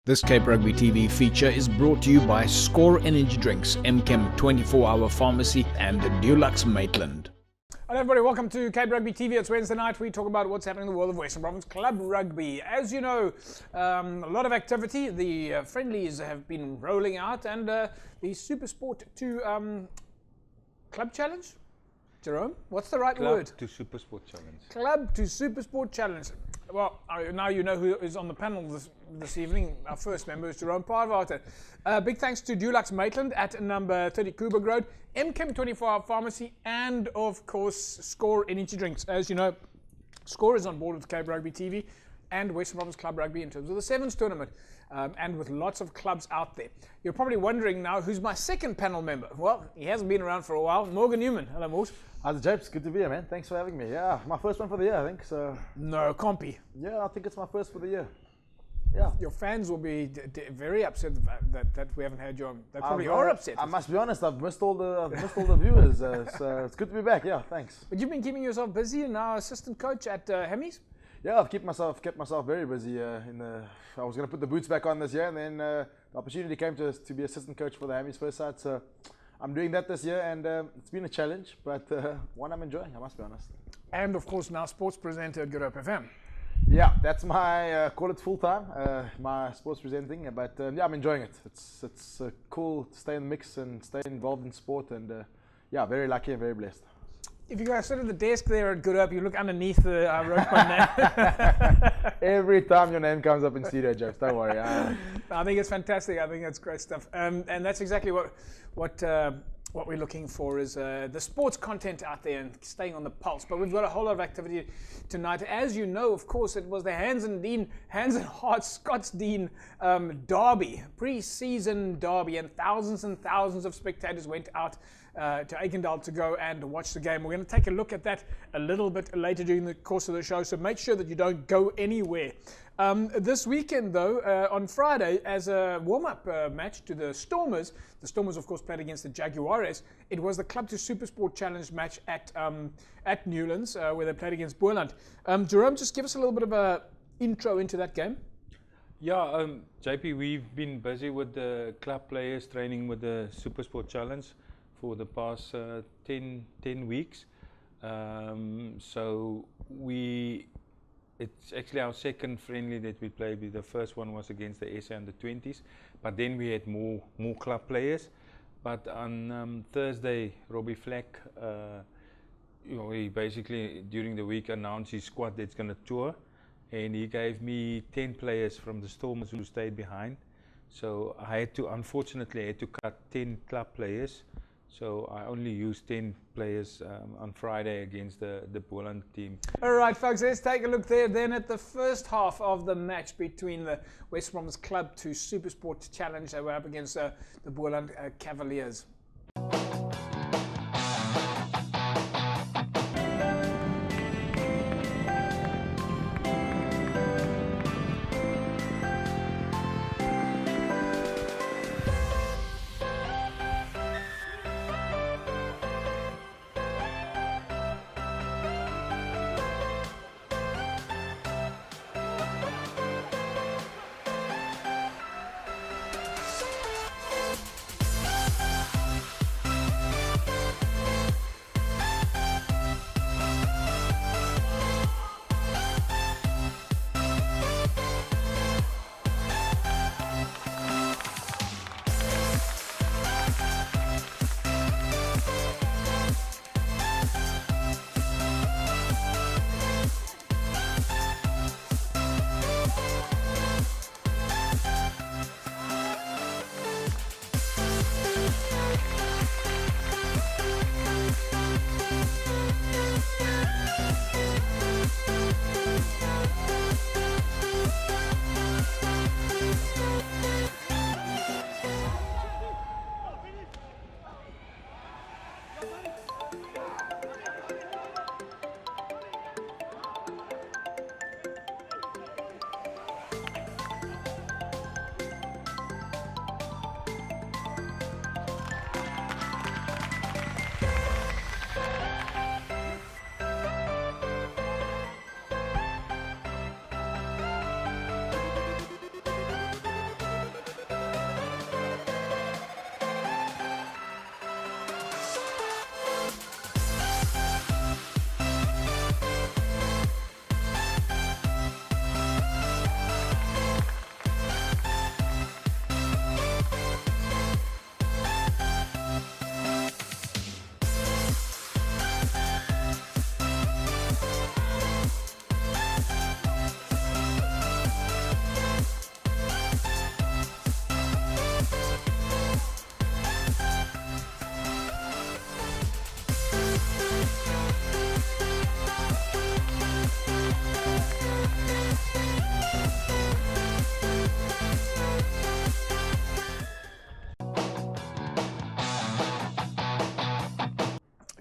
This Cape Rugby TV feature is brought to you by Score Energy Drinks, MChem 24-hour Pharmacy and Dulux Maitland. Hello everybody, welcome to Cape Rugby TV. It's Wednesday night. We talk about what's happening in the world of Western Province Club Rugby. As you know, a lot of activity. The friendlies have been rolling out and the Super Sport 2 Club Challenge? Jerome, what's the right word? Club to Super Sport Challenge. Club to Super Sport Challenge. Well, now you know who is on the panel this evening. Our first member is Jerome Parvater. Big thanks to Dulux Maitland at number 30 Coburg Road, MChem 24-hour Pharmacy, and of course Score Energy Drinks. As you know, Score is on board with Cape Rugby TV and Western Province Club Rugby in terms of the Sevens tournament, and with lots of clubs out there. You're probably wondering now who's my second panel member. Well, he hasn't been around for a while. Morgan Newman. Hello, Mort. How's it, Japes? Good to be here, man. Thanks for having me. Yeah, my first one for the year, I think. So. No, compy. Yeah, I think it's my first for the year. Yeah. Your fans will be very upset that we haven't had you on. They probably are upset. I must be honest. I've missed all the viewers. So it's good to be back. Yeah, thanks. But you've been keeping yourself busy, and now assistant coach at Hemmy's. Yeah, I've kept myself very busy. I was going to put the boots back on this year, and then the opportunity came to be assistant coach for the Hemmy's first side. So I'm doing that this year, and it's been a challenge, but one I'm enjoying, I must be honest. And of course, now sports presenter at Good Hope FM. Yeah, that's my call it full time, my sports presenting. But yeah, I'm enjoying it. It's cool to stay in the mix and stay involved in sport, and yeah, very lucky and very blessed. If you guys sit at the desk there at Good Hope, you look underneath the wrote my name. Every time your name comes up in studio, Jeff, don't worry. I think it's fantastic. I think that's great stuff. And that's exactly what we're looking for is the sports content out there and staying on the pulse. But we've got a whole lot of activity tonight. As you know, of course, it was the Hands and Hearts Scottsdene derby, pre-season derby, and thousands of spectators went out to Aikendal to go and watch the game. We're going to take a look at that a little bit later during the course of the show, so make sure that you don't go anywhere. This weekend, though, on Friday, as a warm-up match to the Stormers, of course, played against the Jaguares. It was the Club to Super Sport Challenge match at Newlands, where they played against Boerland. Jerome, just give us a little bit of an intro into that game. Yeah, JP, we've been busy with the club players training with the Super Sport Challenge for the past 10 weeks. So it's actually our second friendly that we played. The first one was against the SA under 20s, but then we had more club players. But on Thursday, Robbie Fleck, he basically during the week announced his squad that's going to tour, and he gave me 10 players from the Stormers who stayed behind. So I unfortunately had to cut 10 club players. So I only used 10 players on Friday against the Boerland team. All right, folks, let's take a look there then at the first half of the match between the West Province Club to Super Sport Challenge. They were up against the Boerland Cavaliers.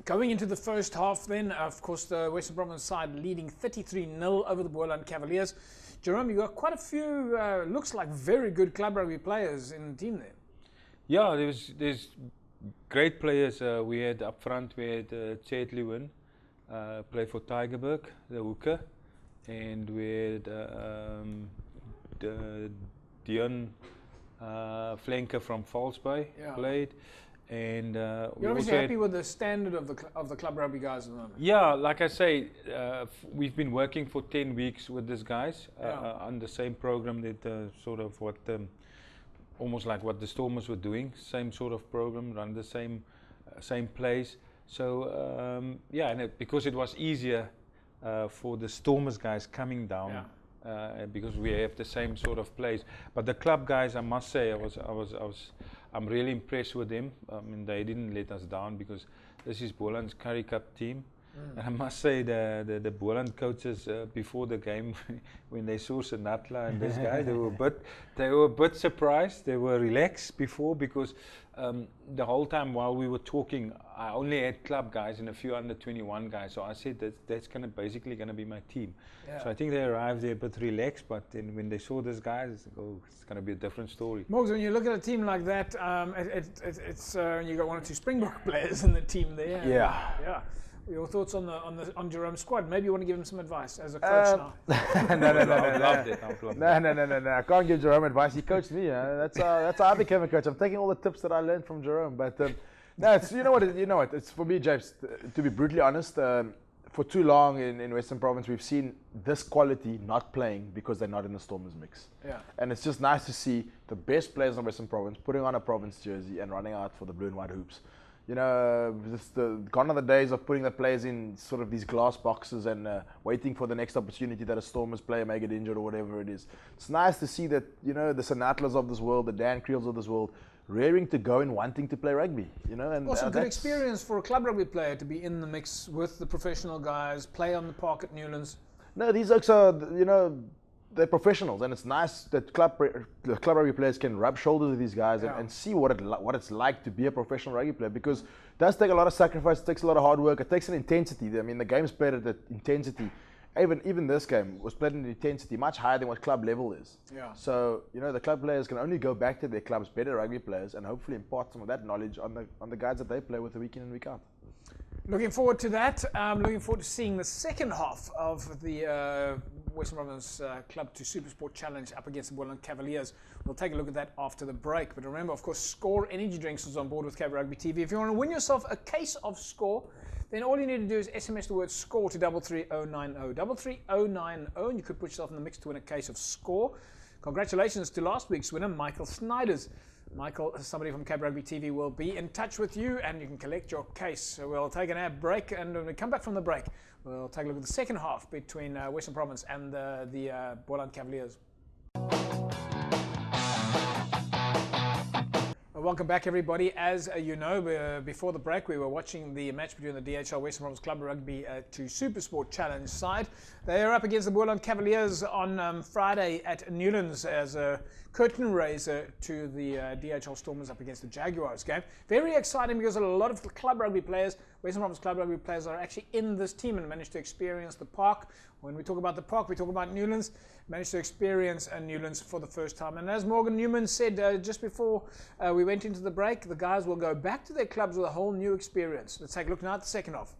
Going into the first half then, of course, the Western Province side leading 33-0 over the Boland Cavaliers. Jerome, you got quite a few, looks like very good club rugby players in the team there. Yeah, there's great players. We had up front, we had Chet Lewin, play for Tygerberg, the hooker, and we had Dion flanker from Falsbay played. And you're obviously happy with the standard of the club rugby guys at the moment. Yeah, like I say, we've been working for 10 weeks with these guys on the same program that sort of what almost like what the Stormers were doing, same sort of program, run the same plays. So yeah, and because it was easier for the Stormers guys coming down. Because we have the same sort of plays, but the club guys, I must say, I'm really impressed with them. I mean, they didn't let us down because this is Boland's Currie Cup team. And I must say, the Boland coaches before the game, when they saw Senatla and this guy, they were a bit surprised. They were relaxed before because the whole time while we were talking, I only had club guys and a few under 21 guys. So I said that's basically going to be my team. Yeah. So I think they arrived there a bit relaxed, but then when they saw this guys, it's like, oh, it's going to be a different story. Morgs, when you look at a team like that, it's you got one or two Springbok players in the team there. Yeah. Your thoughts on Jerome's squad? Maybe you want to give him some advice as a coach now. No. I can't give Jerome advice. He coached me. That's how I became a coach. I'm taking all the tips that I learned from Jerome. But no, it's, you know what? It's for me, James. To be brutally honest, for too long in Western Province, we've seen this quality not playing because they're not in the Stormers mix. Yeah. And it's just nice to see the best players in Western Province putting on a Province jersey and running out for the blue and white hoops. You know, gone are the days of putting the players in sort of these glass boxes and waiting for the next opportunity that a Stormers player may get injured or whatever it is. It's nice to see that, you know, the Senatlas of this world, the Dan Creels of this world, raring to go and wanting to play rugby. You know, and also good experience for a club rugby player to be in the mix with the professional guys, play on the park at Newlands. No, these oaks are, you know, they're professionals, and it's nice that club rugby players can rub shoulders with these guys and see what it's like to be a professional rugby player, because it does take a lot of sacrifice, it takes a lot of hard work, it takes an intensity. I mean, the game's played at that intensity. Even this game was played at an intensity much higher than what club level is. Yeah. So, you know, the club players can only go back to their clubs, better rugby players, and hopefully impart some of that knowledge on the guys that they play with the week in and week out. Looking forward to that. Looking forward to seeing the second half of the Western Province Club to Supersport Challenge up against the Boland Cavaliers. We'll take a look at that after the break. But remember, of course, Score Energy Drinks is on board with Cape Rugby TV. If you want to win yourself a case of Score, then all you need to do is SMS the word SCORE to 33090. 33090, and you could put yourself in the mix to win a case of Score. Congratulations to last week's winner, Michael Snyders. Michael, somebody from Cape Rugby TV, will be in touch with you and you can collect your case. So we'll take an ad break, and when we come back from the break, we'll take a look at the second half between Western Province and the Boland Cavaliers. Welcome back, everybody. As you know, before the break, we were watching the match between the DHL Western Province Club Rugby to Supersport Challenge side. They are up against the Boland Cavaliers on Friday at Newlands as a curtain raiser to the DHL Stormers up against the Jaguars game. Very exciting because a lot of the club rugby players, Western Province club rugby players, are actually in this team and managed to experience the park. When we talk about the park, we talk about Newlands. Managed to experience Newlands for the first time. And as Morgan Newman said just before we went into the break, the guys will go back to their clubs with a whole new experience. Let's take a look now at the second half.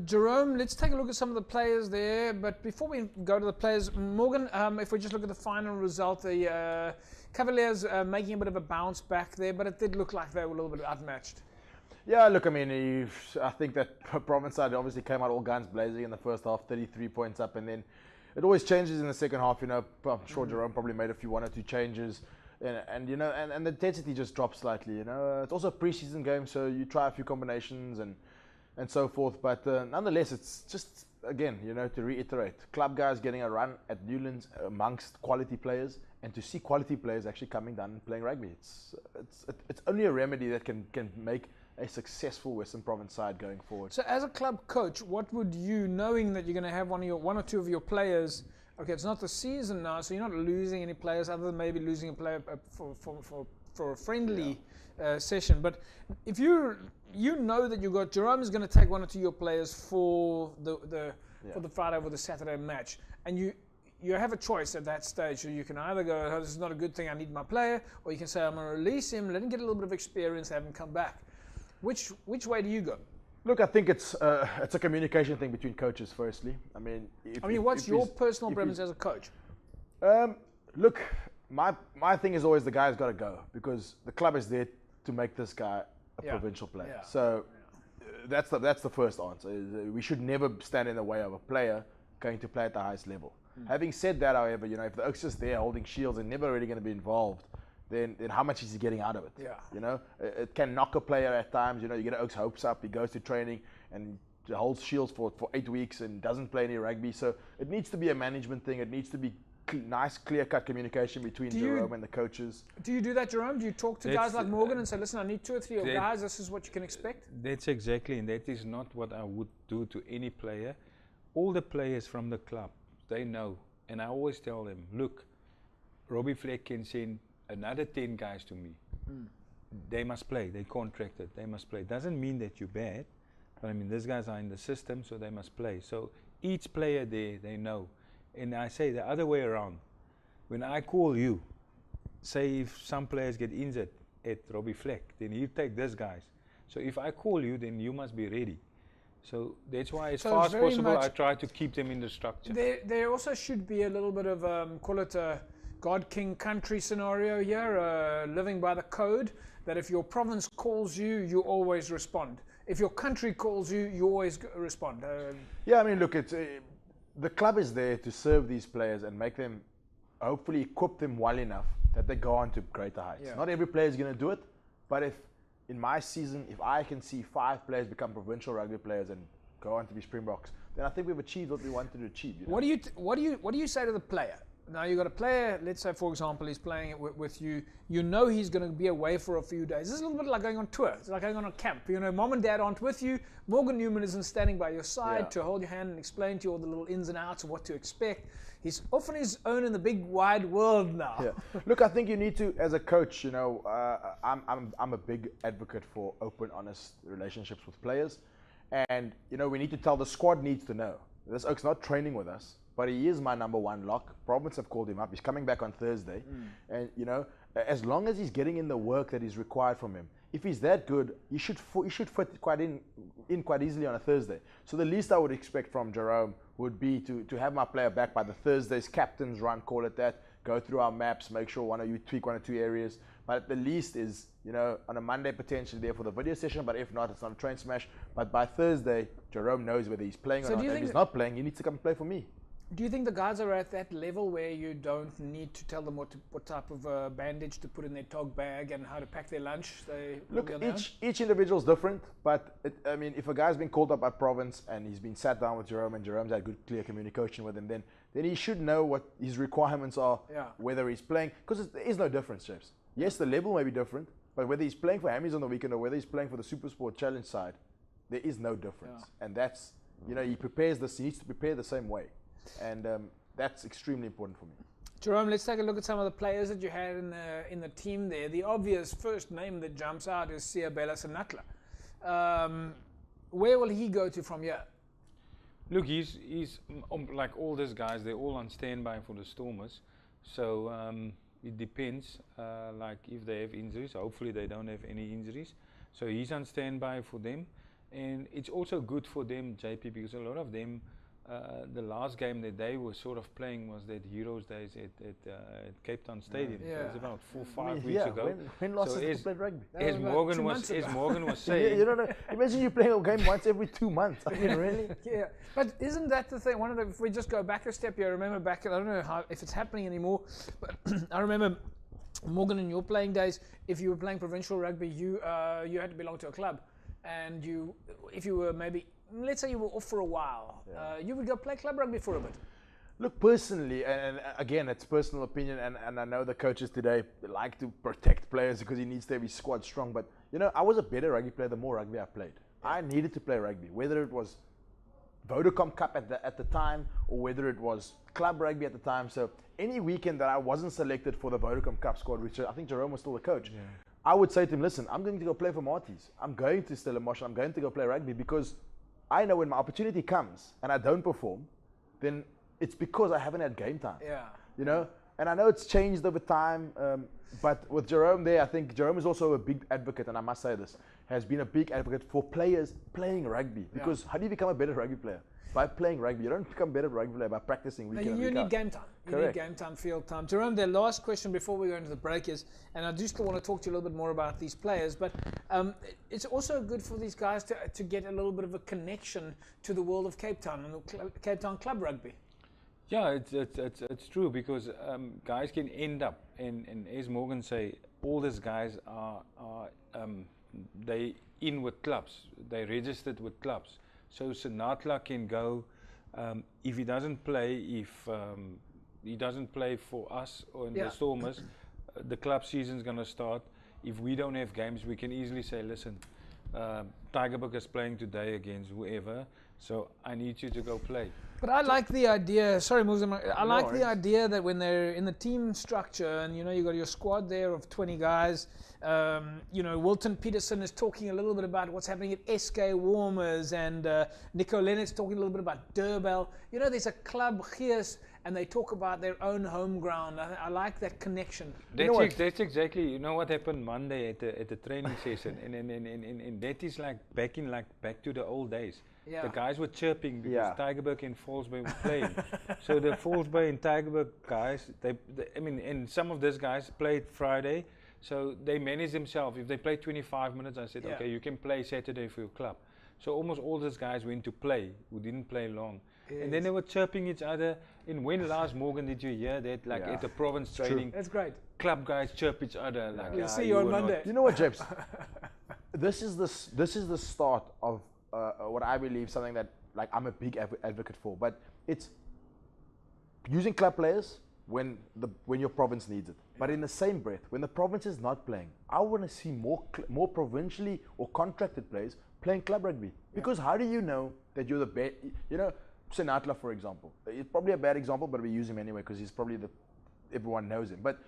Jerome, let's take a look at some of the players there. But before we go to the players, Morgan, if we just look at the final result, the Cavaliers making a bit of a bounce back there, but it did look like they were a little bit outmatched. Yeah, look, I mean, I think that Province side obviously came out all guns blazing in the first half, 33 points up, and then it always changes in the second half. You know, I'm sure Jerome probably made one or two changes, and you know, and the intensity just drops slightly. You know, it's also a preseason game, so you try a few combinations and so forth. But nonetheless, it's just, again, you know, to reiterate, club guys getting a run at Newlands amongst quality players, and to see quality players actually coming down and playing rugby. It's only a remedy that can make a successful Western Province side going forward. So as a club coach, what would you, knowing that you're going to have one or two of your players, okay, it's not the season now, so you're not losing any players other than maybe losing a player for a friendly session, but if you know that you got Jerome is going to take one or two of your players for the Friday or the Saturday match, and you have a choice at that stage. So you can either go, oh, this is not a good thing, I need my player, or you can say, I'm going to release him, let him get a little bit of experience, have him come back. Which way do you go? Look, I think it's a communication thing between coaches. Firstly, I mean, what's your personal preference as a coach? Look, my thing is always the guy's got to go, because the club is there to make this guy a provincial player. Yeah. So that's the first answer. We should never stand in the way of a player going to play at the highest level. Having said that, however, you know, if the Oak's just there holding shields and never really going to be involved, then how much is he getting out of it? Yeah. You know, it can knock a player at times. You know, you get Oak's hopes up, he goes to training and holds shields for 8 weeks and doesn't play any rugby. So it needs to be a management thing. It needs to be nice, clear-cut communication between Jerome and the coaches. Do you do that, Jerome? Do you talk to guys like Morgan and say, listen, I need 2 or 3 guys, this is what you can expect? That's exactly, and that is not what I would do to any player. All the players from the club, they know. And I always tell them, look, Robbie Fleck can send another 10 guys to me. They must play. They contracted. They must play. Doesn't mean that you're bad, but I mean, these guys are in the system, so they must play. So each player there, they know. And I say the other way around. When I call you, say if some players get injured at Robbie Fleck, then you take these guys. So if I call you, then you must be ready. So that's why, as far as possible, I try to keep them in the structure. There also should be a little bit of, call it a God King country scenario here, living by the code, that if your province calls you, you always respond. If your country calls you, you always respond. Yeah, I mean, look, it's the club is there to serve these players and make them, hopefully equip them well enough that they go on to greater heights. Yeah. Not every player is going to do it, but if in my season, if I can see 5 players become provincial rugby players and go on to be Springboks, then I think we've achieved what we wanted to achieve. You know? What do you say to the player? Now you've got a player, let's say for example, he's playing it with you. You know he's going to be away for a few days. This is a little bit like going on tour. It's like going on a camp. You know, mom and dad aren't with you. Morgan Newman isn't standing by your side to hold your hand and explain to you all the little ins and outs of what to expect. He's off on his own in the big wide world now. Yeah. Look, I think you need to, as a coach, you know, I'm a big advocate for open, honest relationships with players. And, you know, we need to tell the squad needs to know. This Oak's not training with us, but he is my number 1 lock. Province have called him up. He's coming back on Thursday. And, you know, as long as he's getting in the work that is required from him, if he's that good, he should fit quite in quite easily on a Thursday. So the least I would expect from Jerome would be to have my player back by the Thursday's captain's run, call it that, go through our maps, make sure you tweak 1 or 2 areas. But at the least is, you know, on a Monday potentially there for the video session, but if not, it's not a train smash. But by Thursday, Jerome knows whether he's playing or not. If he's not playing, he needs to come and play for me. Do you think the guys are at that level where you don't need to tell them what type of bandage to put in their tog bag and how to pack their lunch? Look, each individual is different, but I mean, if a guy's been called up by Province and he's been sat down with Jerome and Jerome's had good, clear communication with him, then he should know what his requirements are, whether he's playing, because there is no difference, James. Yes, the level may be different, but whether he's playing for Hammies on the weekend or whether he's playing for the Super Sport Challenge side, there is no difference. And that's, you know, he needs to prepare the same way. And that's extremely important for me. Jerome, let's take a look at some of the players that you had in the team there. The obvious first name that jumps out is Siabela Senatla. Where will he go to from here? Look, he's like all these guys, they're all on standby for the Stormers. So it depends, like if they have injuries. Hopefully they don't have any injuries. So he's on standby for them. And it's also good for them, JP, because a lot of them, the last game that they were sort of playing was that Heroes Days at Cape Town Stadium. Yeah. So it's about 4 or I 5 mean, weeks yeah, ago. when last So has is- you played rugby? That was As about Morgan 2 was, months as ago. Morgan was You, saying, you don't know. Imagine you playing a game once every 2 months. I mean, really? Yeah, but isn't that the thing? If we just go back a step here, I remember back, I don't know if it's happening anymore, but I remember, Morgan, in your playing days, if you were playing provincial rugby, you had to belong to a club, and if you were maybe, let's say you were off for a while, you would go play club rugby for a bit. Look, personally, and again, it's personal opinion, and I know the coaches today like to protect players because he needs to have his squad strong. But, you know, I was a better rugby player the more rugby I played. I needed to play rugby, whether it was Vodacom Cup at the time or whether it was club rugby at the time. So any weekend that I wasn't selected for the Vodacom Cup squad, which I think Jerome was still the coach, I would say to him, listen, I'm going to go play for Marties. I'm going to Stellenbosch. I'm going to go play rugby because I know when my opportunity comes and I don't perform, then it's because I haven't had game time. Yeah. You know, and I know it's changed over time, but with Jerome there, I think Jerome is also a big advocate, and I must say this, has been a big advocate for players playing rugby. Because how do you become a better rugby player? By playing rugby. You don't become a better rugby player by practicing week in and You week need out. game time. You Correct. need game time, field time. Jerome, the last question before we go into the break is, and I do still want to talk to you a little bit more about these players, but it's also good for these guys to get a little bit of a connection to the world of Cape Town and the Cape Town club rugby. yeah, it's true because guys can end up, and as Morgan say, all these guys are they in with clubs, they registered with clubs. So Sinatla can go if he doesn't play, if he doesn't play for us or in the Stormers, the club season's going to start. If we don't have games, we can easily say, listen, Tigerbook is playing today against whoever, so I need you to go play. But I like the idea, sorry Muslim, I like the worries. idea that when they're in the team structure and you know you got your squad there of 20 guys, you know, Wilton Peterson is talking a little bit about what's happening at SK Warmers, and Nico Lennox talking a little bit about Durbell. You know, there's a club here and they talk about their own home ground. I like that connection. That's exactly, you know what happened Monday at the training session, and that is like back to the old days. Yeah. The guys were chirping because Yeah. Tigerberg and Fallsbay were playing. So the Fallsbay and Tigerberg guys, I mean, and some of these guys played Friday, so they managed themselves. If they played 25 minutes, I said, Yeah. okay, you can play Saturday for your club. So almost all these guys went to play who didn't play long. And then they were chirping each other. And when last, Morgan, did you hear that? Like Yeah. at the province training, That's great. club guys chirp each other. Like, We'll yeah, see you on were not- Monday. You know what, James? This is the start of what I believe, something that like I'm a big advocate for. But it's using club players when your province needs it. But in the same breath, when the province is not playing, I want to see more provincially or contracted players playing club rugby. Because how do you know that you're the best? You know, Sinatla, for example. It's probably a bad example, but we use him anyway because he's probably everyone knows him. But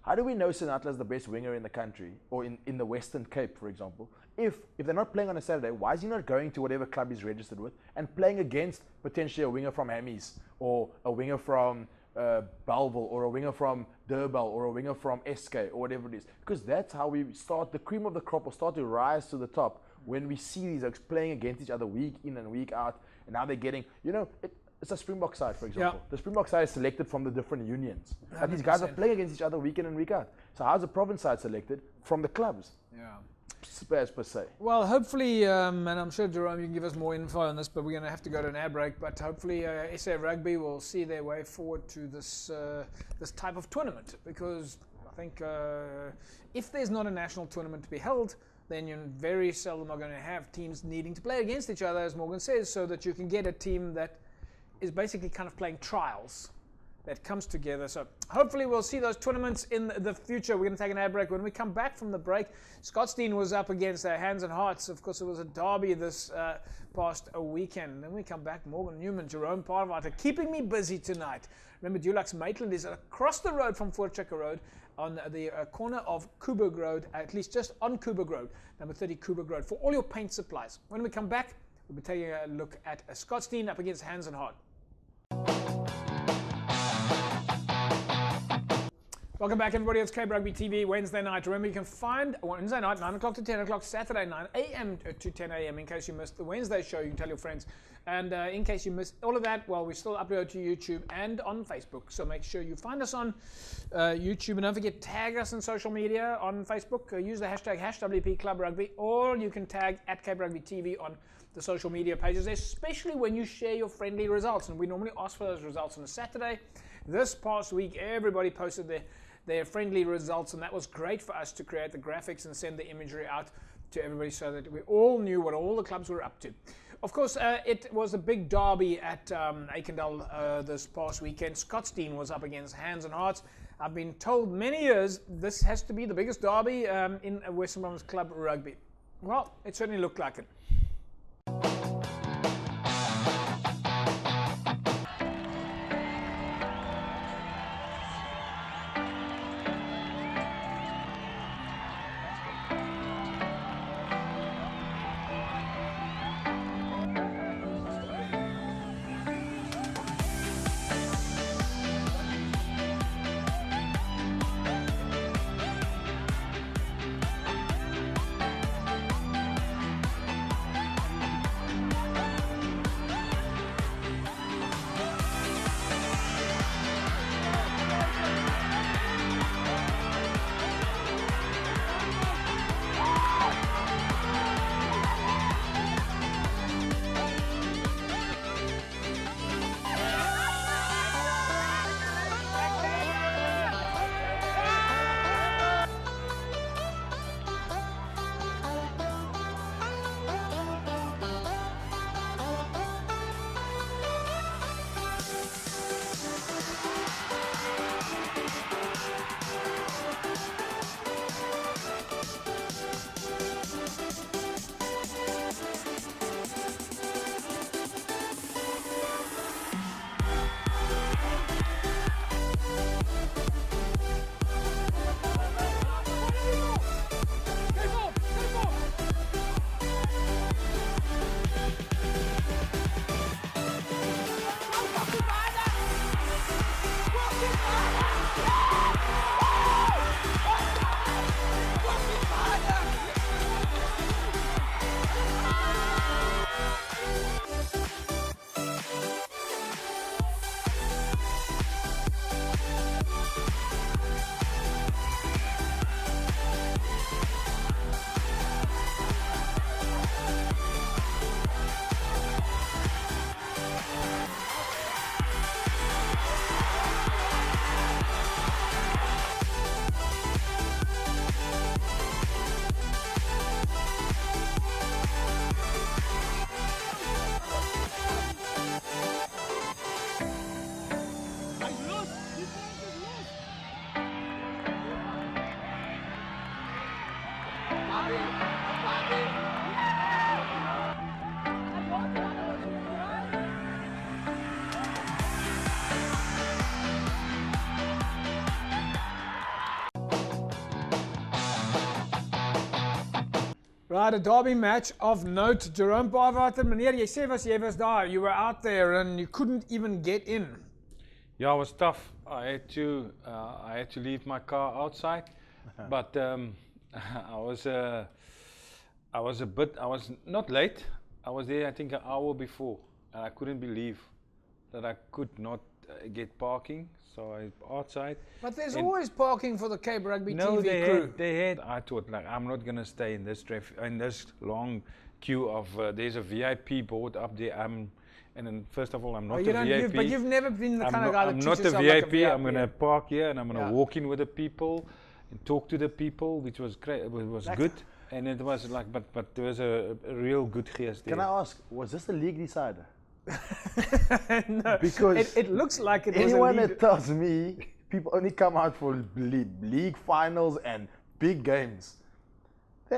how do we know Sinatla is the best winger in the country or in the Western Cape, for example? If they're not playing on a Saturday, why is he not going to whatever club he's registered with and playing against potentially a winger from Hammies or a winger from Bellville or a winger from Durbell or a winger from SK or whatever it is? Because that's how we start, the cream of the crop will start to rise to the top when we see these guys playing against each other week in and week out. And now they're getting, you know, it's a Springbok side, for example. Yeah. The Springbok side is selected from the different unions. But these guys are 100%. playing against each other week in and week out. So how's the province side selected? From the clubs, Yeah. as per se. Well, hopefully, and I'm sure Jerome, you can give us more info on this, but we're going to have to go to an air break. But hopefully, SA Rugby will see their way forward to this this type of tournament, because I think if there's not a national tournament to be held, then you very seldom are going to have teams needing to play against each other, as Morgan says, so that you can get a team that is basically kind of playing trials that comes together. So hopefully we'll see those tournaments in the future. We're going to take an ad break. When we come back from the break, Scottsdene was up against Hands and Hearts. Of course, it was a derby this past weekend. Then we come back, Morgan Newman, Jerome Parvater, keeping me busy tonight. Remember, Dulux Maitland is across the road from Voortrekker Road on the corner of Coburg Road, at least just on Coburg Road, number 30 Coburg Road, for all your paint supplies. When we come back, we'll be taking a look at Scottsdene up against Hands and Heart. Welcome back, everybody. It's Cape Rugby TV, Wednesday night. Remember, you can find Wednesday night, 9 o'clock to 10 o'clock, Saturday, 9 a.m. to 10 a.m. In case you missed the Wednesday show, you can tell your friends. And in case you missed all of that, well, we still upload to YouTube and on Facebook. So make sure you find us on YouTube. And don't forget, tag us in social media on Facebook. Use the hashtag #WP or you can tag at Cape Rugby TV on the social media pages, especially when you share your friendly results. And we normally ask for those results on a Saturday. This past week, everybody posted their friendly results, and that was great for us to create the graphics and send the imagery out to everybody so that we all knew what all the clubs were up to. Of course, it was a big derby at Aikendal this past weekend. Scottsdene was up against Hands and Hearts. I've been told many years this has to be the biggest derby in Western Province Club Rugby. Well, it certainly looked like it. Right, a derby match of note. Jerome Barwater, meneer, jy was daar. You were out there and you couldn't even get in. Yeah, it was tough. I had to leave my car outside, but I was not late. I was there, I think, an hour before, and I couldn't believe that I could not get parking. So I outside. But there's always parking for the Cape Rugby no, TV crew. They had. I thought, like, I'm not gonna stay in this long queue of. There's a VIP board up there. And then first of all, I'm not a VIP. But you've never been the kind of guy that treats I'm not a yourself VIP. like a VIP. I'm gonna park here and I'm gonna walk in with the people and talk to the people, which was great. It was good, and it was like, but there was a real good geest there. Can I ask, was this a league decider? No, because it looks like it was anyone that tells me people only come out for league finals and big games,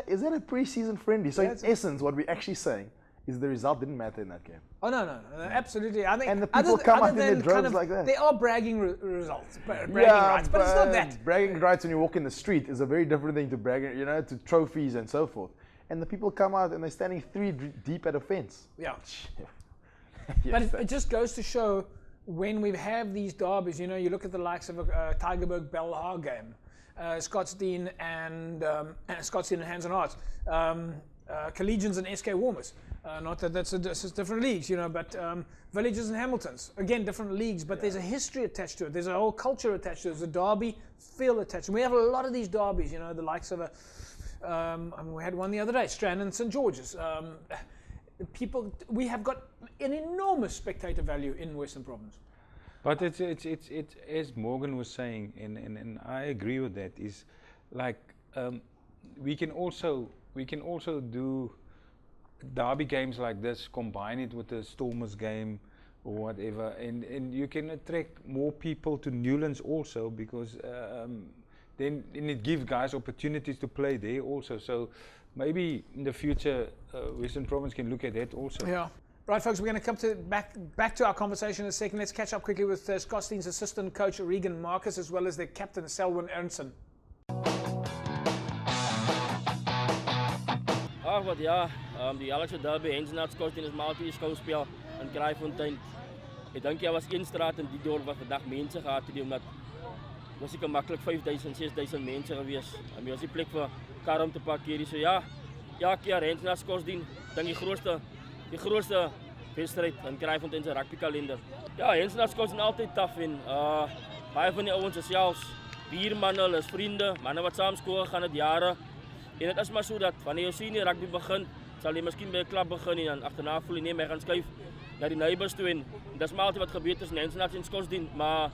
is that a pre-season friendly? So in essence, what we're actually saying is the result didn't matter in that game. Oh no, absolutely. I think and the people come out in their droves like that. They are bragging results, bragging rights, but it's not that. Bragging rights when you walk in the street is a very different thing to bragging, to trophies and so forth. And the people come out and they're standing 3 deep at a fence. Yeah. Yes, but it just goes to show when we have these derbies, you know, you look at the likes of a Tygerberg Belhar game, Scottsdene and Hands and Hearts, Collegians and SK Warmers. Not that that's different leagues, you know, but Villages and Hamiltons, again, different leagues, but there's a history attached to it. There's a whole culture attached to it. There's a derby feel attached. And we have a lot of these derbies, you know, the likes of we had one the other day, Strand and St. George's. We have got an enormous spectator value in Western Province. But it's as Morgan was saying, and I agree with that. Is like we can also do derby games like this, combine it with the Stormers game or whatever, and you can attract more people to Newlands also, because then it gives guys opportunities to play there also. So maybe in the future, Western Province can look at that also. Yeah. Right, folks, we're going to come back to our conversation in a second. Let's catch up quickly with Scottsdene's assistant coach, Regan Marcus, as well as their captain, Selwyn Ernson. Wat ja, die jaarlijkse derby, Hensenat, Scottsdene is Maltie, Schouwspel en Kraaifontein. Ik denk jy was een straat in die dorp wat vandag mense gehad het, omdat was seker maklik 5000, 6000 mense gewees. En ons die plek vir kar om te parkeer. So ja, elke jaar Hensenat, Scottsdene, dink die grootste wedstryd in Kraaifontein se rugby kalender. Ja, Hensenat, Scottsdene altyd taaf en baie van die ouens is selfs buurmanne, hulle is vriende, manne wat saam skool gaan het jare. En het is maar so dat wanneer jy sien die rugby begin, sal jy miskien by 'n klub begin en dan agterna voel jy nee, my gaan skuif na die neighbours toe en dis maar altyd wat gebeur tussen Hensenat en Scottsdene, maar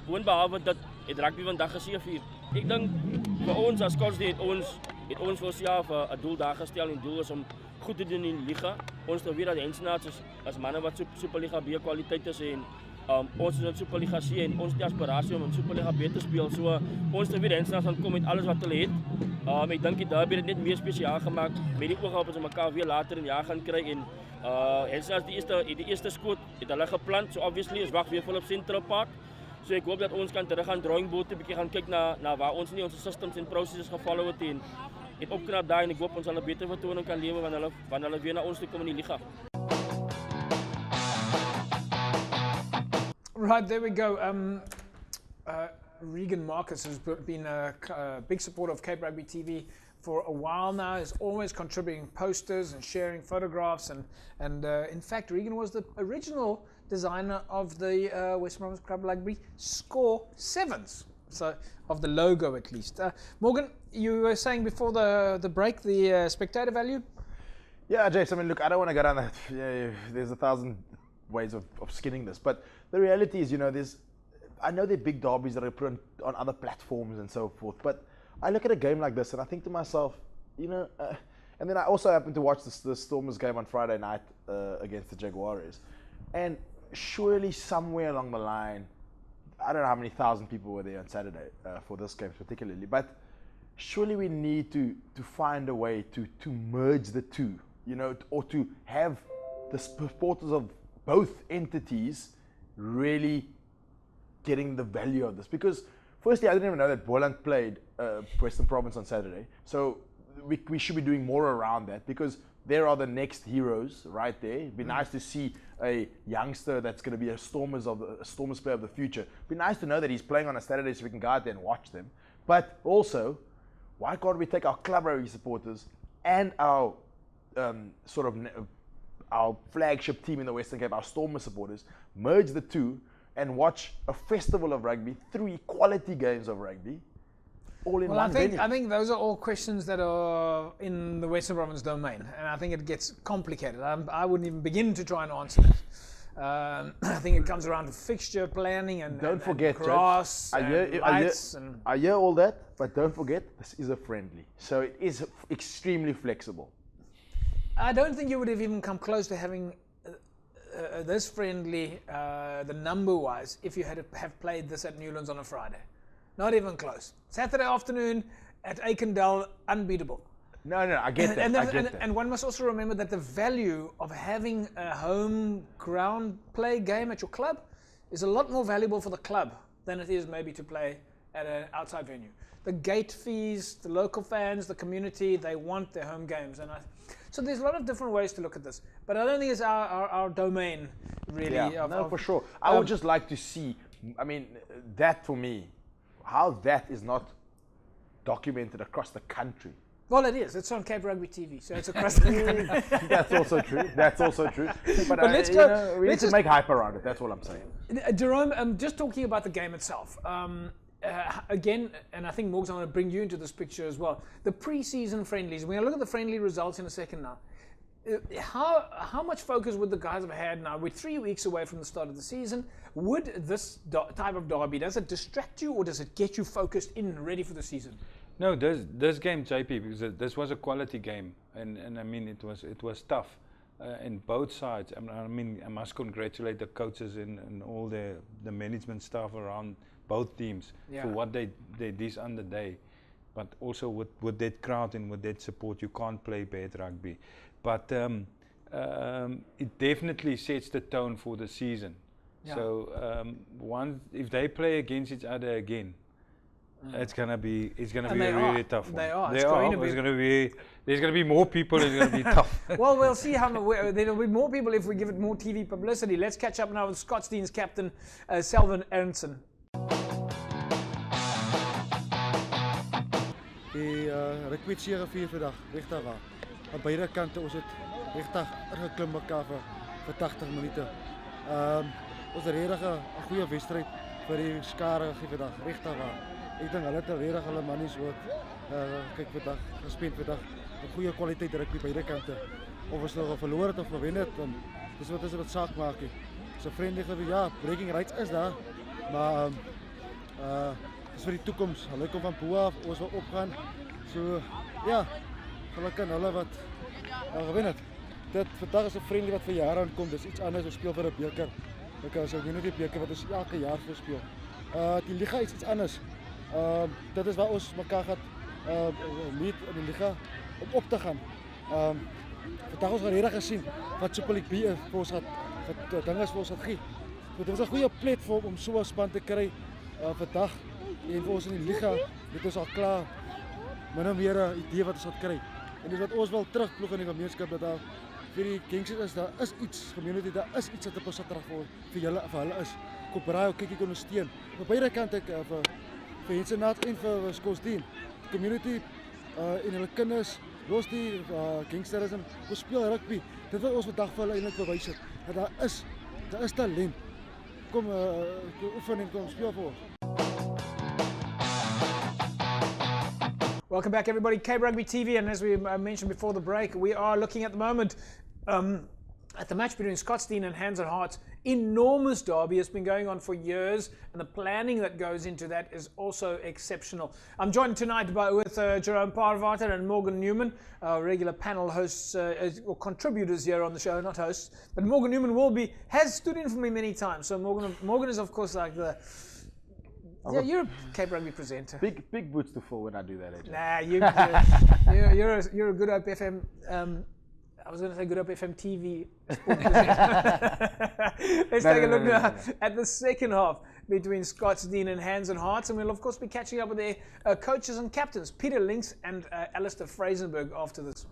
gewoon behalwe dat het rugby vandag geseëvier. Ek dink vir ons as Scottsdene het ons vir onsself 'n doel daar gestel en die doel is om goed te doen in die liga. Ons weet dat Hensenat as manne wat Superliga B kwaliteit is en ons is in Superliga C en ons het die aspirasie om in Superliga B te speel. So ons weet Hensenat gaan kom met alles wat hulle het. Ek dink die derby het net meer spesiaal gemaak met die oog op ons mekaar weer later in die jaar gaan kry en Hensenat die eerste skoot het hulle geplant. So obviously is wag weer vol op Central Park. So ek hoop dat ons kan terug gaan drawing board 'n bietjie gaan kyk na waar ons nie ons systems en processes gefollow het en opknap daai en ek hoop ons sal 'n beter vertoning kan lewer wanneer hulle weer na ons toe kom in die liga. Right, there we go. Regan Marcus has been a big supporter of Cape Rugby TV for a while now. He's always contributing posters and sharing photographs, and in fact, Regan was the original designer of the Western Province Club Rugby score sevens, so of the logo at least. Morgan, you were saying before the break the spectator value. Yeah, Jace, I mean, look, I don't want to go down that. Yeah, there's 1,000 ways of skinning this, but the reality is, you know, I know there are big derbies that are put on other platforms and so forth, but I look at a game like this and I think to myself, you know, and then I also happened to watch the Stormers game on Friday night against the Jaguars, and surely somewhere along the line, I don't know how many thousand people were there on Saturday for this game particularly, but surely we need to find a way to merge the two, you know, or to have the supporters of both entities really getting the value of this. Because firstly, I didn't even know that Boland played Western Province on Saturday, so we should be doing more around that, because there are the next heroes right there. It'd be nice to see a youngster that's going to be a Stormers player of the future. It'd be nice to know that he's playing on a Saturday so we can go out there and watch them. But also, why can't we take our club rugby supporters and our our flagship team in the Western Cape, our Stormers supporters, merge the two and watch a festival of rugby, 3 quality games of rugby, all in one venue. I think those are all questions that are in the Western Province domain, and I think it gets complicated. I wouldn't even begin to try and answer that. I think it comes around to fixture planning and don't forget, grass and lights. I hear all that, but don't forget, this is a friendly, so it is extremely flexible. I don't think you would have even come close to having this friendly, the number-wise, if you had to have played this at Newlands on a Friday. Not even close. Saturday afternoon at Aikendale, unbeatable. No, I get that. And one must also remember that the value of having a home ground play game at your club is a lot more valuable for the club than it is maybe to play at an outside venue. The gate fees, the local fans, the community, they want their home games. And So there's a lot of different ways to look at this, but I don't think it's our domain, really. Yeah, no, for sure. I would just like to see, I mean, that for me, how that is not documented across the country. Well, it is. It's on Cape Rugby TV, so it's across the country. That's also true. That's also true. But let's you go- know, we need to make hype around it. That's all I'm saying. Jerome, just talking about the game itself. Again, and I think Morgs, I want to bring you into this picture as well. The pre-season friendlies. We're going to look at the friendly results in a second now. How much focus would the guys have had now? We're 3 weeks away from the start of the season. Would this type of derby, does it distract you or does it get you focused in, ready for the season? No, this game, JP, because this was a quality game, and I mean it was tough, in both sides. I mean I must congratulate the coaches and all the management staff around both teams for what they did this on the day, but also with that crowd and with that support, you can't play bad rugby. But it definitely sets the tone for the season. Yeah. So if they play against each other again, it's gonna be a really tough one. There's gonna be more people. It's gonna be tough. Well, we'll see how there'll be more people if we give it more TV publicity. Let's catch up now with Scottsdean's captain, Selvin Ernson. Die rugby het 7-4 vandag, regtig waar. Aan beide kante ons het regtig ingeklim mekaar vir 80 minute. Ons het regtig 'n goeie wedstryd vir die skare gegee vandag, regtig waar. Ek dink hulle het regtig hulle manies ook kyk vandag gespeel vandag. 'n Goeie kwaliteit rugby beide kante. Of ons nou verloor het of gewen het, dis wat dit saak maak. So vriendelik, ja, breaking rights is daar, maar dis vir die toekoms. Hulle kom van bo af, ons wil opgaan. So ja, gelukkig hulle wat gewen het. Dit vandag is 'n vriendie wat vir jare aankom. Dis iets anders. Ons speel vir 'n beker. Ek as ek nie die beker wat ons elke jaar speel. Die liga is iets anders. Dit is waar ons mekaar gaan meet in die liga om op te gaan. Vandag ons regtig gesien wat Super League B vir ons het wat dinge vir ons het gee. Dit was 'n goeie platform om so 'n span te kry vandag. En vir ons in die liga het ons al klaar min of meer 'n idee wat ons gaan kry. En dis wat ons wil terugploeg in die gemeenskap dat daar vir die gangsters daar is iets community, daar is iets wat op ons Saterdag vir hulle is. Kom braai ook kykie ondersteun. Op beide kante vir Hensenaat en vir Scottsdene. Community en hulle kinders los die gangsterisme. Ons speel rugby. Dit wat ons vandag vir hulle eintlik bewys het. Dat daar is talent. Kom oefen en kom speel vir ons. Welcome back, everybody. Cape Rugby TV, and as we mentioned before the break, we are looking at the moment at the match between Scottsdene and Hands and Hearts. Enormous derby. It's been going on for years, and the planning that goes into that is also exceptional. I'm joined tonight with Jerome Parvater and Morgan Newman, our regular panel hosts or contributors here on the show, not hosts. But Morgan Newman has stood in for me many times. So Morgan is, of course, like the... Yeah, you're a Cape Rugby presenter. Big boots to fill when I do that, AJ. Nah, you're a Good Hope FM. I was going to say Good Hope FM TV sport presenter. Let's take a look now at the second half between Scottsdene and Hands and Hearts, and we'll of course be catching up with their coaches and captains, Peter Links and Alistair Frasenberg, after this.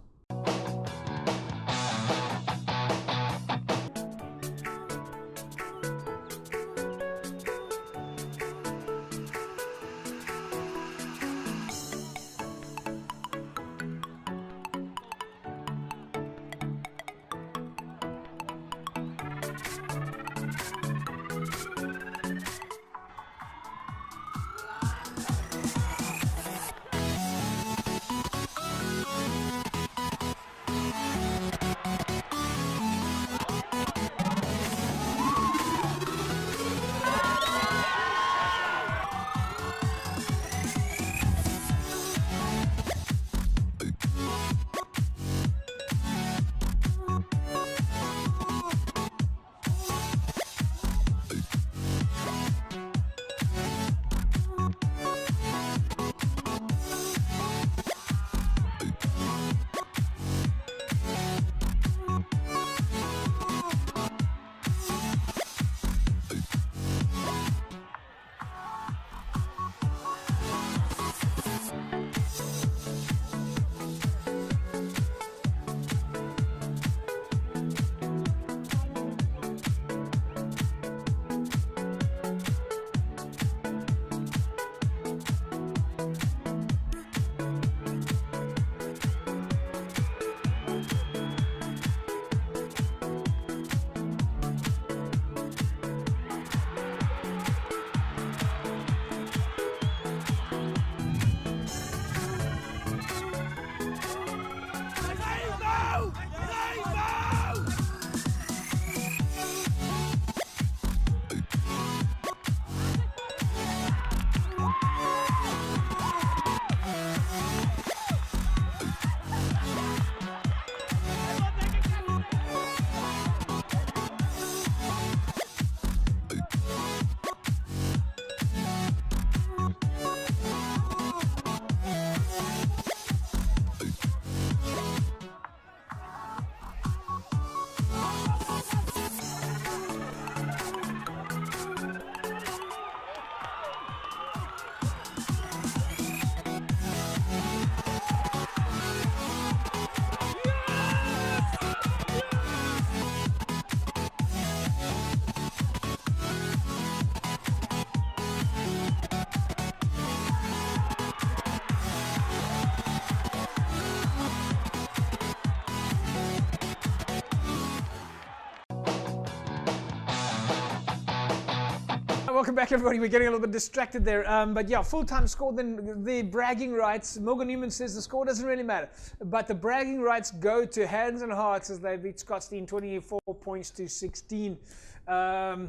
welcome back, everybody. We're getting a little bit distracted there. But yeah, full-time score, then the bragging rights. Morgan Newman says the score doesn't really matter. But the bragging rights go to Hands and Hearts as they beat Scotstoun 24 points to 16. A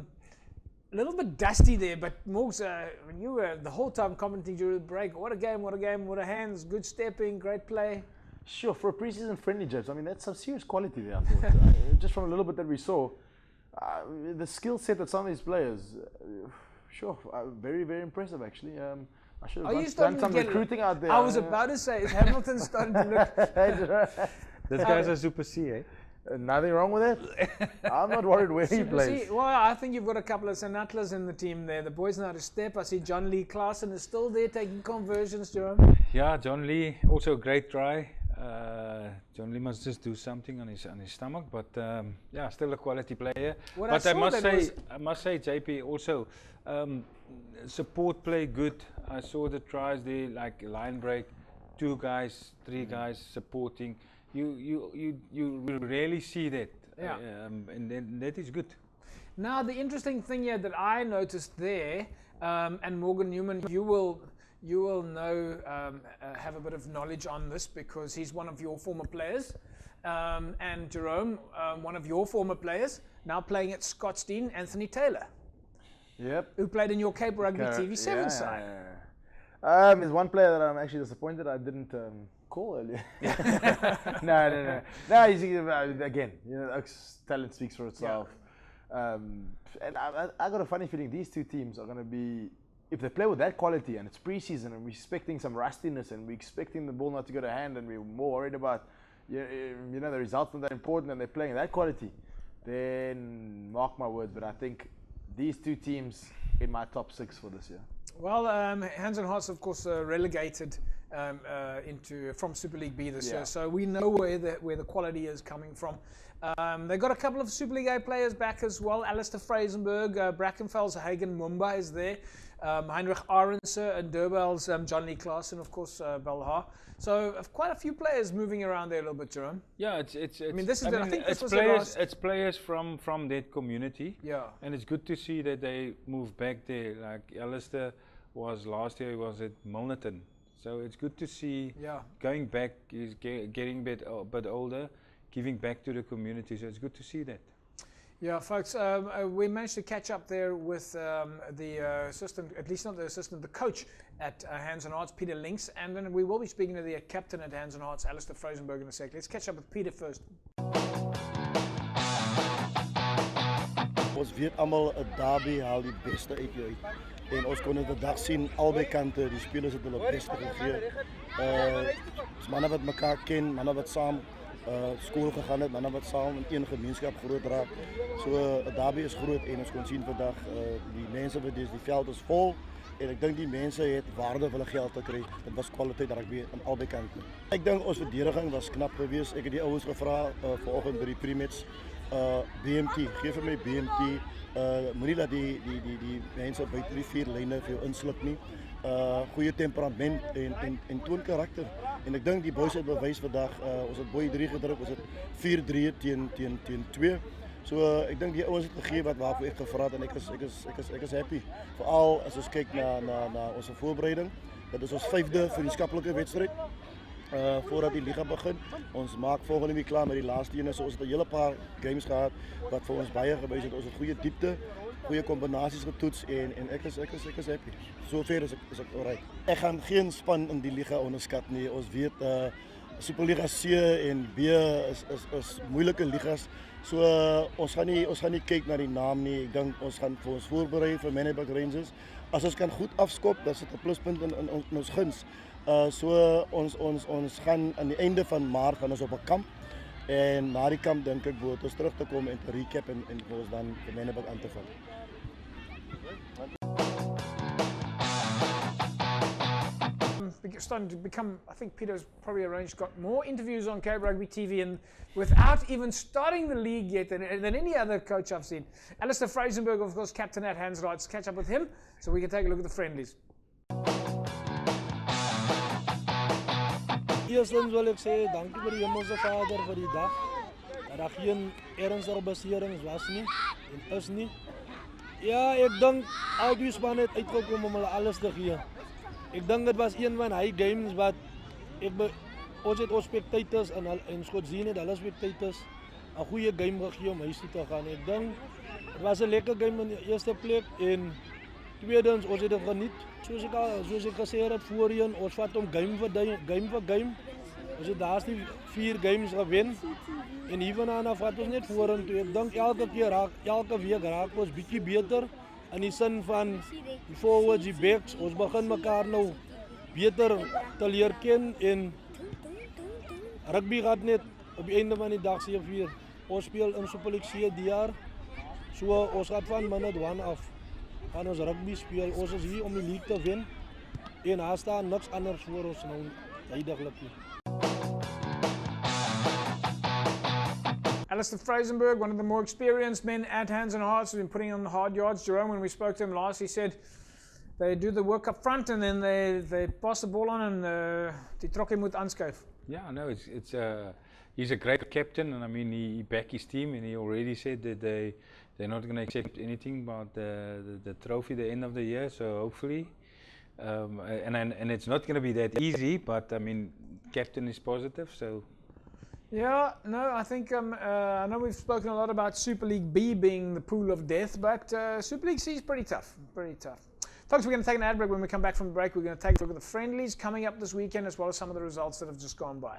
little bit dusty there, but Morgs, when you were the whole time commenting during the break, what a game, what a Hands, good stepping, great play. Sure, for a preseason friendly, Jabs, I mean, that's some serious quality there, I thought. Just from a little bit that we saw, the skill set that some of these players, very, very impressive, actually. I should have done some recruiting out there. I was about to say, is Hamilton starting to look... This guy's a Super C, eh? Nothing wrong with it. I'm not worried where he plays. Well, I think you've got a couple of Sinatlas in the team there. The boys know how to step. I see John Lee Klaassen is still there taking conversions, Jerome. Yeah, John Lee, also a great try. John Lee must just do something on his stomach, but yeah, still a quality player. But I must say, JP also support play good. I saw the tries there, like line break, 2 guys, 3 guys supporting. You rarely see that, and that is good. Now the interesting thing here that I noticed there, and Morgan Newman, you will know, have a bit of knowledge on this because he's one of your former players, and Jerome, one of your former players, now playing at Scotstoun, Anthony Taylor. Yep. Who played in your Cape Rugby TV7 side. There's one player that I'm actually disappointed I didn't call earlier. No, you see, again, Oak's talent speaks for itself. Yeah. And I got a funny feeling these two teams are going to be, if they play with that quality and it's preseason and we're expecting some rustiness and we're expecting the ball not to go to hand and we're more worried about the results not that important and they're playing that quality, then mark my words, but I think these two teams in my top 6 for this year. Well, Hands and Hearts, of course, relegated from Super League B this year, so we know where the quality is coming from. They've got a couple of Super League A players back as well. Alistair Frasenberg, Brackenfell's Hagen Mumba is there. Heinrich Arendse and Durbell's John Lee Klaassen, of course, Belha. So quite a few players moving around there a little bit, Jerome. Yeah, it's I mean, this is it's players from that community. Yeah. And it's good to see that they move back there. Like Alistair was last year, he was at Milnerton. So it's good to see going back, he's getting a bit older, giving back to the community. So it's good to see that. Yeah, folks, we managed to catch up there with the assistant, at least not the assistant, the coach at Hands and Hearts, Peter Links, and then we will be speaking to the captain at Hands and Hearts, Alistair Frasenberg, in a sec. Let's catch up with Peter first. Ons weet almal 'n derby haal die beste uit jou uit. En ons kon dit vandag sien albei kante, die spelers het hulle beste gegee. Manne wat mekaar ken, manne wat saam skool gegaan het, manne wat saam in een gemeenskap groot raak. So 'n derby is groot en ons kon sien vandag die mense wat die veld is vol en ek dink die mense het waarde vir hulle geld gekry. Dit was kwaliteit rugby aan albei kante. Ek dink ons verdediging was knap geweest. Ek het die ouens gevra vanoggend by die pre-match BMT, gee vir my BMT. Moenie dat die mense buite die 4 lyne vir jou insluk nie. Goeie temperament en toon karakter. En ek dink die boys het bewys vandag, ons het boy 3 gedruk, ons het 4-3 teen 2. So ek dink die ouens het gegee waarvoor ek gevra het en ek is happy. Veral as ons kyk na ons voorbereiding. Dit is ons 5de vriendskaplike wedstryd. Voordat die liga begin. Ons maak volgende week klaar met die laaste ene. So ons het 'n hele paar games gehad wat vir ons baie gewys het. Ons het goeie diepte, goeie kombinasies getoets en ek is happy. Sover is ek alright. Ek gaan geen span in die liga onderskat nie. Ons weet Superliga C en B is moeilike ligas. So ons gaan nie kyk na die naam nie. Ek dink ons gaan vir ons voorberei vir Manenberg Rangers. As ons kan goed afskop, dan sit 'n pluspunt in ons guns. So ons gaan aan die einde van Maart gaan ons op 'n kamp en na die kamp dink ek behoort ons terug te kom en te recap en ons dan die Manenberg aan te val. Starting to become, I think Peter's probably got more interviews on Cape Rugby TV and without even starting the league yet than any other coach I've seen. Alistair Frasenberg, of course, captain at Hands Rights. Catch up with him so we can take a look at the friendlies. Eerstens wil ek sê dankie vir die Hemelse Vader vir die dag. Dat daar geen ernstige beserings was nie en is nie. Ja, ek dink al die spanne het uitgekom om hulle alles te gee. Ek dink dit was een van hy games wat ons het ons spectators en Skotzien het hulle spectators 'n goeie game gegee om huis toe te gaan. Ek dink dit was 'n lekker game in die eerste plek en tweedens ons het dit geniet. Soos ek gesê het voorheen, ons vat om game vir game. Ons het daar's die 4 games gewen. En hiervandaan af vat ons net vorentoe. Ek dink elke week raak ons bietjie beter in die sin van die forwards, die backs. Ons begin mekaar nou beter te leer ken en rugby gaat net op die einde van die dag C4. Ons speel in Super League C die jaar. So ons gaat van minute 1 af gaan ons rugby speel. Ons is hier om die league te wen. En daar staan niks anders voor ons nou heidaglik nie. Alistair Frasenberg, one of the more experienced men at Hands and Hearts, has been putting on the hard yards. Jerome, when we spoke to him last, he said they do the work up front and then they pass the ball on and die trokkie moet aanskuif. Yeah, no, he's a great captain, and I mean he backed his team, and he already said that they're not going to accept anything but the trophy at the end of the year. So hopefully, and it's not going to be that easy, but I mean, captain is positive, so. Yeah, no, I think I know we've spoken a lot about Super League B being the pool of death, but Super League C is pretty tough, Folks, we're going to take an ad break. When we come back from the break, we're going to take a look at the friendlies coming up this weekend, as well as some of the results that have just gone by.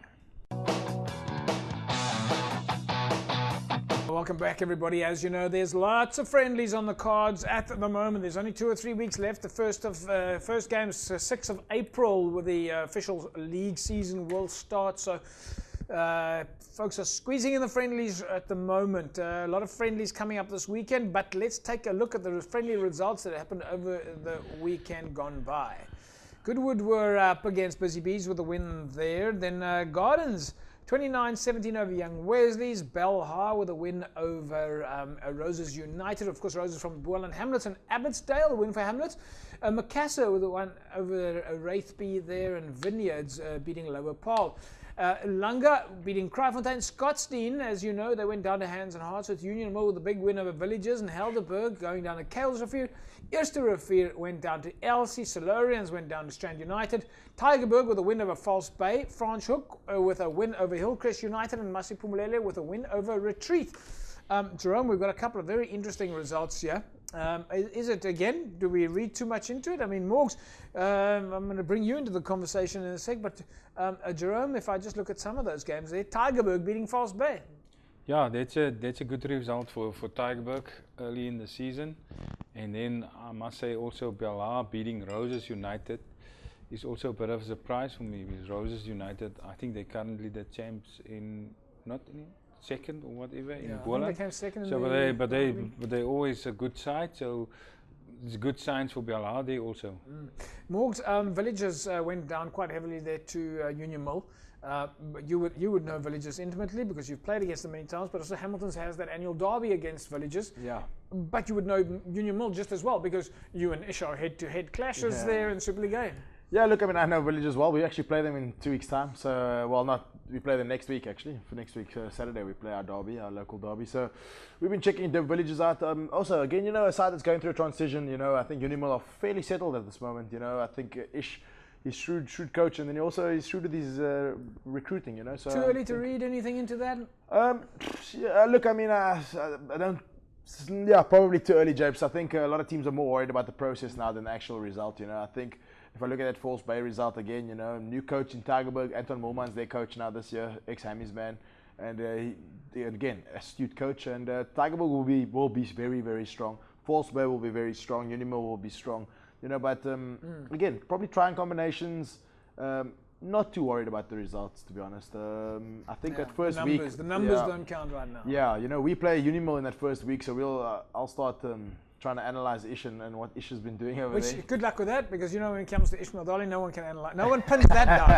Welcome back, everybody. As you know, there's lots of friendlies on the cards at the moment. There's only 2 or 3 weeks left. The first game's 6th of April, where the official league season will start. So folks are squeezing in the friendlies at the moment. A lot of friendlies coming up this weekend, but let's take a look at the friendly results that happened over the weekend gone by. Goodwood were up against Busy Bees with a win there. Then Gardens 29-17 over Young Wesley's. Bell High with a win over Roses United. Of course, Roses from Boylan Hamlets, and Abbotsdale, a win for Hamlets. Macassar with a one over Wraithby there, and Vineyards beating Lower Paarl. Lunga beating Kraaifontein. Scottsdene, as you know, they went down to Hands and Hearts with Union Mill with a big win over Villagers, and Helderberg going down to Kuilsrivier. Eersterivier went down to Elsie. Silurians went down to Strand United. Tygerberg with a win over False Bay. Franschhoek with a win over Hillcrest United, and Masiphumelele with a win over Retreat. Jerome, we've got a couple of very interesting results here. Is it, again, do we read too much into it? I mean, Morgs, I'm going to bring you into the conversation in a sec, but Jerome, if I just look at some of those games there, Tygerberg beating False Bay. Yeah, that's a good result for Tygerberg early in the season. And then I must say also Bella beating Roses United is also a bit of a surprise for me, because Roses United, I think they're currently the champs in, not in second or whatever, in Bola. They came second. So but they always a good side, so it's good signs for Bella there also. Morgs, Villagers went down quite heavily there to Union Mill. You would know Villagers intimately because you've played against them many times, but also Hamilton's has that annual derby against Villagers. Yeah. But you would know Union Mill just as well, because you and Ish are head-to-head clashes there in Super League A. Yeah, look, I mean, I know Villagers well. We actually play them in 2 weeks' time. So, we play them next week, actually. For next week, Saturday, we play our derby, our local derby. So, we've been checking the Villagers out. Also, again, a side that's going through a transition, I think Union Mill are fairly settled at this moment, I think Ish, he's shrewd coach, and then he's shrewd with his recruiting, So too early to read anything into that? Look, I mean, I don't. Yeah, probably too early, Japes. I think a lot of teams are more worried about the process now than the actual result. I think if I look at that False Bay result again, new coach in Tygerberg, Anton Moelman's their coach now this year, ex-Hammies man, and he, again, astute coach. And Tygerberg will be very, very strong. False Bay will be very strong. Unimil will be strong. But again, probably trying combinations. Not too worried about the results, to be honest. I think that first week, the numbers don't count right now. Yeah, we play Unimil in that first week, so I'll start trying to analyze Ish and what Ish has been doing over there. Good luck with that, because when it comes to Ishmael Dolly, no one can analyze. No one pins that down.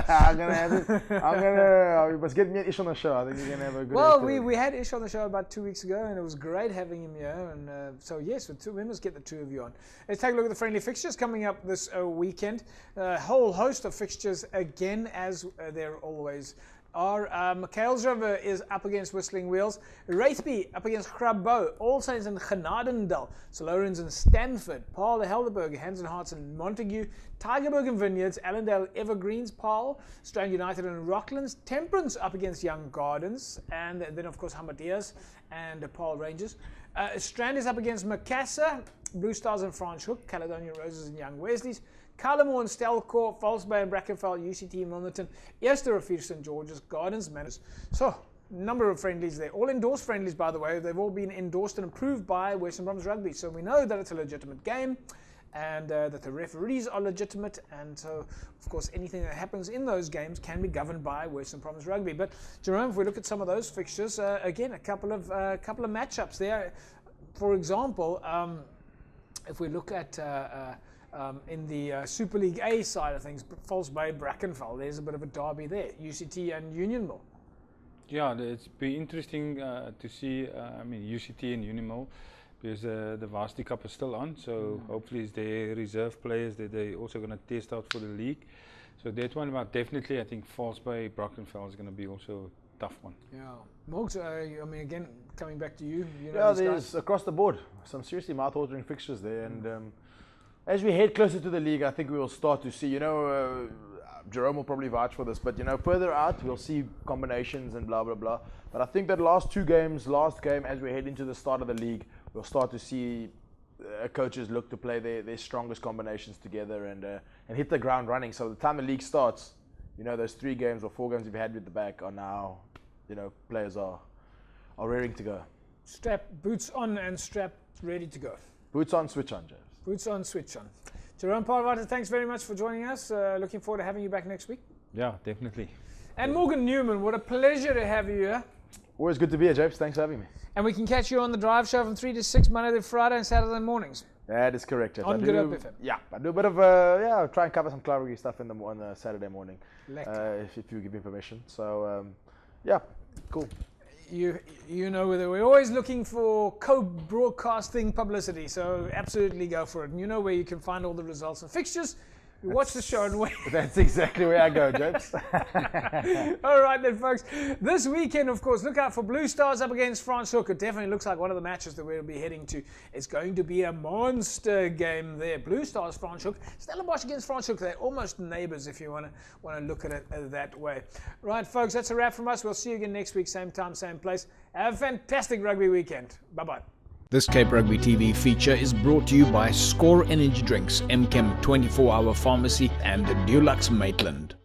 We must get me and Ish on the show. I think we're gonna have a good. Well, we had Ish on the show about 2 weeks ago, and it was great having him here. And so yes, we must get the two of you on. Let's take a look at the friendly fixtures coming up this weekend. A whole host of fixtures again, as there always are Michaelsriver is up against Whistling Wheels, Wraithby up against Grabouw, All Saints and Genadendal, St. Lawrence and Stanford, Paarl Helderberg, Hands and Hearts and Montague, Tigerberg and Vineyards, Allendale Evergreens, Paarl, Strand United and Rocklands, Temperance up against Young Gardens, and then of course Hamadias and Paarl Rangers. Strand is up against Macassar, Blue Stars and Franschhoek, Caledonian Roses and Young Wesleys, Carlamore and Stelkor, Falsbay and Brackenfell, UCT and Milnerton, Eerste Rivier St. George's, Gardens, Manners. So, number of friendlies there. All endorsed friendlies, by the way. They've all been endorsed and approved by Western Province Rugby. So we know that it's a legitimate game and that the referees are legitimate. And so, of course, anything that happens in those games can be governed by Western Province Rugby. But, Jerome, if we look at some of those fixtures, again, a couple of matchups there. For example, if we look at in the Super League A side of things, False Bay, Brackenfell, there's a bit of a derby there. UCT and Union Mill. Yeah, it's be interesting to see. UCT and Union Mill, because the Varsity Cup is still on. So hopefully, it's their reserve players that they're also going to test out for the league. So that one, but definitely, I think False Bay, Brackenfell is going to be also a tough one. Yeah, Morgs. Again, coming back to you. There's across the board some seriously mouth-watering fixtures there, and as we head closer to the league, I think we will start to see, Jerome will probably vouch for this, but, further out, we'll see combinations and blah, blah, blah. But I think that last game, as we head into the start of the league, we'll start to see coaches look to play their strongest combinations together and hit the ground running. So by the time the league starts, those 3 games or 4 games we've had with the back are now, players are raring to go. Strap boots on and strap ready to go. Boots on, switch on, James. Boots on, switch on. Jerome Parvata, thanks very much for joining us. Looking forward to having you back next week. Yeah, definitely. And Morgan Newman, what a pleasure to have you here. Always good to be here, James. Thanks for having me. And we can catch you on the Drive Show from 3 to 6, Monday to Friday and Saturday mornings. That is correct, James. On Good Hope FM. Yeah, I do a bit of, try and cover some club rugby stuff on the Saturday morning, if you give me permission. So, cool. You know whether we're always looking for co-broadcasting publicity, so absolutely go for it. And you know where you can find all the results and fixtures. You watch the show and wait. That's exactly where I go, James. All right then, folks. This weekend, of course, look out for Blue Stars up against Franschhoek. It definitely looks like one of the matches that we'll be heading to. It's going to be a monster game there. Blue Stars, Franschhoek. Stellenbosch against Franschhoek. They're almost neighbours if you want to look at it that way. Right, folks, that's a wrap from us. We'll see you again next week, same time, same place. Have a fantastic rugby weekend. Bye-bye. This Cape Rugby TV feature is brought to you by Score Energy Drinks, MChem 24-hour Pharmacy and Dulux Maitland.